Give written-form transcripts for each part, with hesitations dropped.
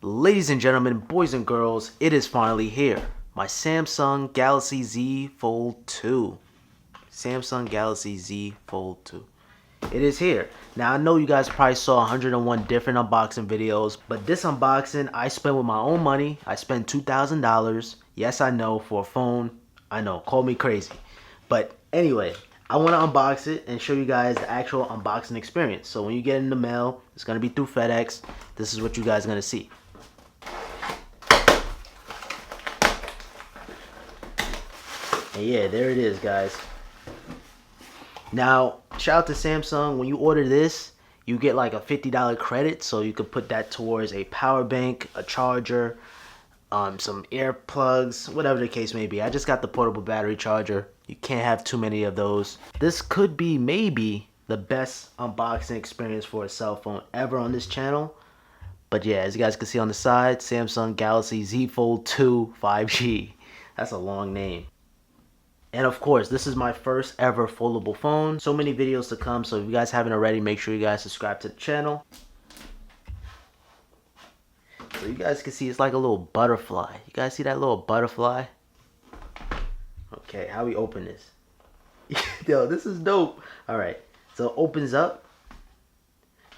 Ladies and gentlemen, boys and girls, it is finally here. My Samsung Galaxy Z Fold 2. Samsung Galaxy Z Fold 2. It is here. Now I know you guys probably saw 101 different unboxing videos, but this unboxing I spent with my own money. I spent $2,000. Yes, I know, for a phone. I know, call me crazy. But anyway, I want to unbox it and show you guys the actual unboxing experience. So when you get it in the mail, it's going to be through FedEx. This is what you guys are going to see. And yeah, there it is, guys. Now, shout out to Samsung. When you order this, you get like a $50 credit, so you could put that towards a power bank, a charger, some earplugs, whatever the case may be. I just got the portable battery charger. You can't have too many of those. This could be maybe the best unboxing experience for a cell phone ever on this channel. But yeah, as you guys can see on the side, Samsung Galaxy Z Fold 2 5G. That's a long name. And of course, this is my first ever foldable phone. So many videos to come, so if you guys haven't already, make sure you guys subscribe to the channel. So you guys can see it's like a little butterfly. You guys see that little butterfly? Okay, how we open this? Yo, this is dope. Alright, so it opens up.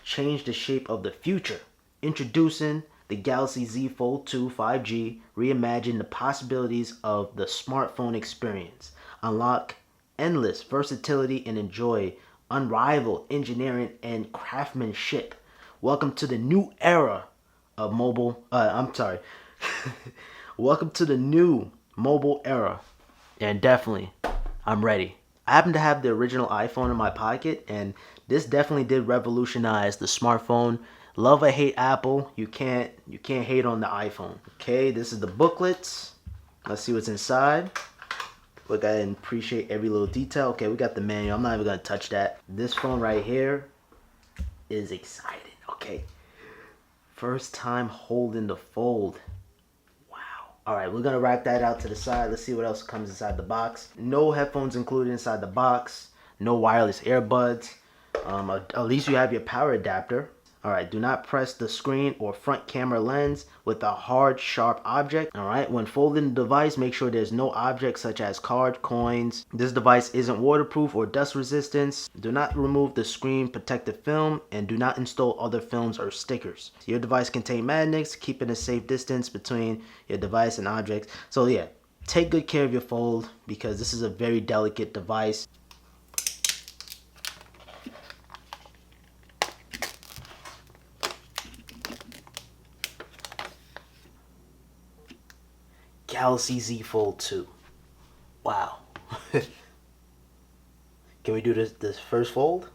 Change the shape of the future. Introducing the Galaxy Z Fold 2 5G. Reimagine the possibilities of the smartphone experience. Unlock endless versatility and enjoy unrivaled engineering and craftsmanship. Welcome to the new era of mobile. Welcome to the new mobile era. And definitely, I'm ready. I happen to have the original iPhone in my pocket, and this definitely did revolutionize the smartphone. Love or hate Apple, you can't hate on the iPhone. Okay, this is the booklets. Let's see what's inside. Look, I appreciate every little detail. Okay, we got the manual. I'm not even gonna touch that. This phone right here is exciting. Okay, first time holding the Fold. Wow. All right, we're gonna rack that out to the side. Let's see what else comes inside the box. No headphones included inside the box. No wireless earbuds. At least you have your power adapter. Alright, do not press the screen or front camera lens with a hard, sharp object. Alright, when folding the device, make sure there's no objects such as cards, coins. This device isn't waterproof or dust resistant. Do not remove the screen protective film and do not install other films or stickers. Your device contains magnets, keeping a safe distance between your device and objects. So yeah, take good care of your Fold because this is a very delicate device. Galaxy Z Fold 2. Wow. Can we do this first fold?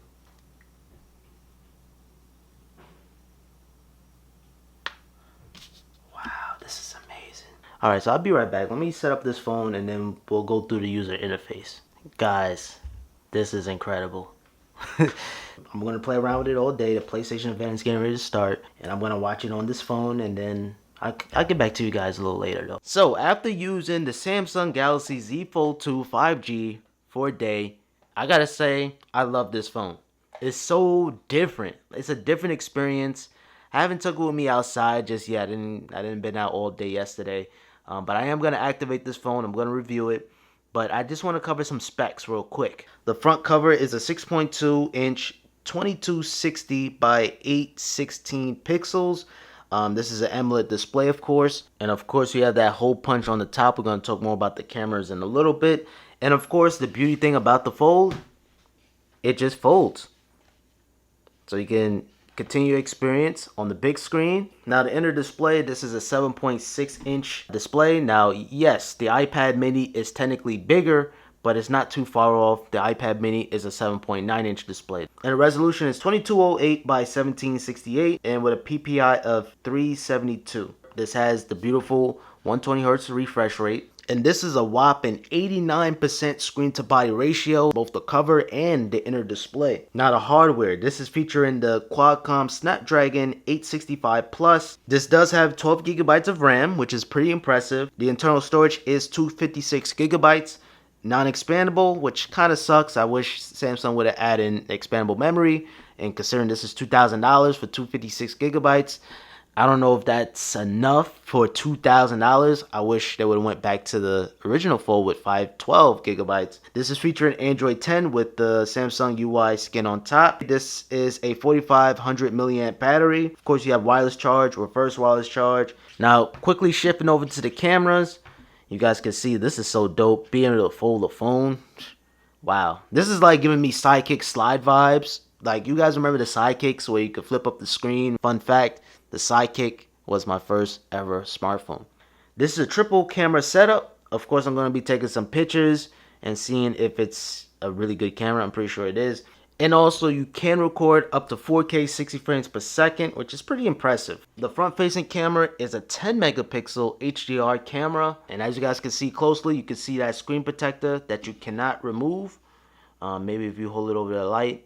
Wow, this is amazing. Alright, so I'll be right back. Let me set up this phone and then we'll go through the user interface. Guys, this is incredible. I'm going to play around with it all day. The PlayStation event is getting ready to start. And I'm going to watch it on this phone and then I'll get back to you guys a little later though. So after using the Samsung Galaxy Z Fold 2 5G for a day, I gotta say, I love this phone. It's so different. It's a different experience. I haven't took it with me outside just yet. I didn't been out all day yesterday. But I am gonna activate this phone. I'm gonna review it. But I just want to cover some specs real quick. The front cover is a 6.2 inch 2260 by 816 pixels. This is an AMOLED display, of course. And of course, you have that hole punch on the top. We're going to talk more about the cameras in a little bit. And of course, the beauty thing about the Fold, it just folds. So you can continue your experience on the big screen. Now, the inner display, this is a 7.6 inch display. Now, yes, the iPad mini is technically bigger, but it's not too far off. The iPad mini is a 7.9 inch display. And the resolution is 2208 by 1768 and with a PPI of 372. This has the beautiful 120 Hz refresh rate. And this is a whopping 89% screen to body ratio, both the cover and the inner display. Now the hardware, this is featuring the Qualcomm Snapdragon 865 Plus. This does have 12 gigabytes of RAM, which is pretty impressive. The internal storage is 256 gigabytes. Non-expandable, which kind of sucks. I wish Samsung would have added expandable memory, and considering this is $2,000 for 256 gigabytes, I don't know if that's enough for $2,000. I wish they would have went back to the original Fold with 512 gigabytes. This is featuring Android 10 with the Samsung UI skin on top. This is a 4500 milliamp battery. Of course, you have wireless charge, reverse wireless charge. Now, quickly shifting over to the cameras, you guys can see this is so dope. Being able to fold the phone. Wow. This is like giving me Sidekick slide vibes. Like, you guys remember the Sidekicks where you could flip up the screen? Fun fact, the Sidekick was my first ever smartphone. This is a triple camera setup. Of course, I'm going to be taking some pictures and seeing if it's a really good camera. I'm pretty sure it is. And also, you can record up to 4K 60 frames per second, which is pretty impressive. The front-facing camera is a 10 megapixel HDR camera. And as you guys can see closely, you can see that screen protector that you cannot remove. Maybe if you hold it over the light.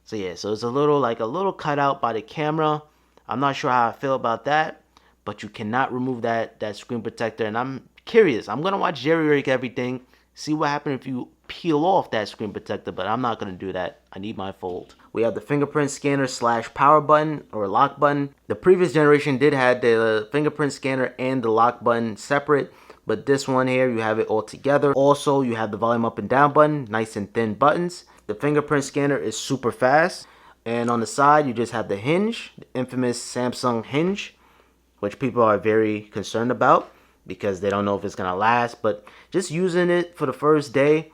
So yeah, so it's a little cutout by the camera. I'm not sure how I feel about that, but you cannot remove that screen protector. And I'm curious. I'm going to watch Jerry Rig everything, see what happens if you peel off that screen protector, but I'm not going to do that. I need my Fold. We have the fingerprint scanner / power button or lock button. The previous generation did have the fingerprint scanner and the lock button separate, but this one here, you have it all together. Also, you have the volume up and down button, nice and thin buttons. The fingerprint scanner is super fast. And on the side, you just have the hinge, the infamous Samsung hinge, which people are very concerned about because they don't know if it's going to last. But just using it for the first day,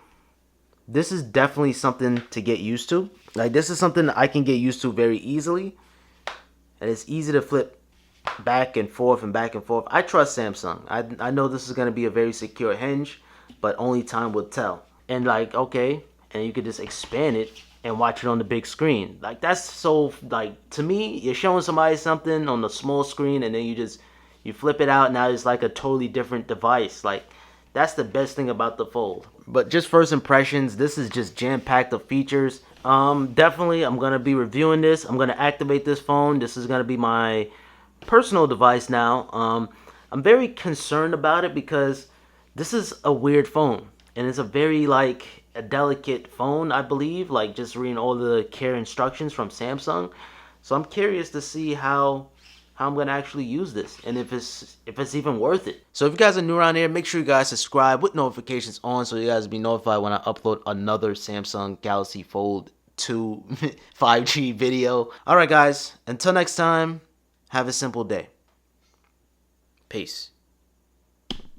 this is definitely something to get used to. Like, this is something I can get used to very easily. And it's easy to flip back and forth and back and forth. I trust Samsung. I know this is going to be a very secure hinge, but only time will tell. And like, okay, and you could just expand it and watch it on the big screen. Like, that's so, like, to me, you're showing somebody something on the small screen and then you flip it out. Now it's like a totally different device. Like, that's the best thing about the Fold. But just first impressions, this is just jam-packed of features. Definitely, I'm going to be reviewing this. I'm going to activate this phone. This is going to be my personal device now. I'm very concerned about it because this is a weird phone. And it's a very, like, a delicate phone, I believe. Like, just reading all the care instructions from Samsung. So I'm curious to see how I'm going to actually use this and if it's even worth it. So if you guys are new around here, make sure you guys subscribe with notifications on so you guys be notified when I upload another Samsung Galaxy Fold 2 5G video. Alright guys, until next time, have a simple day. Peace.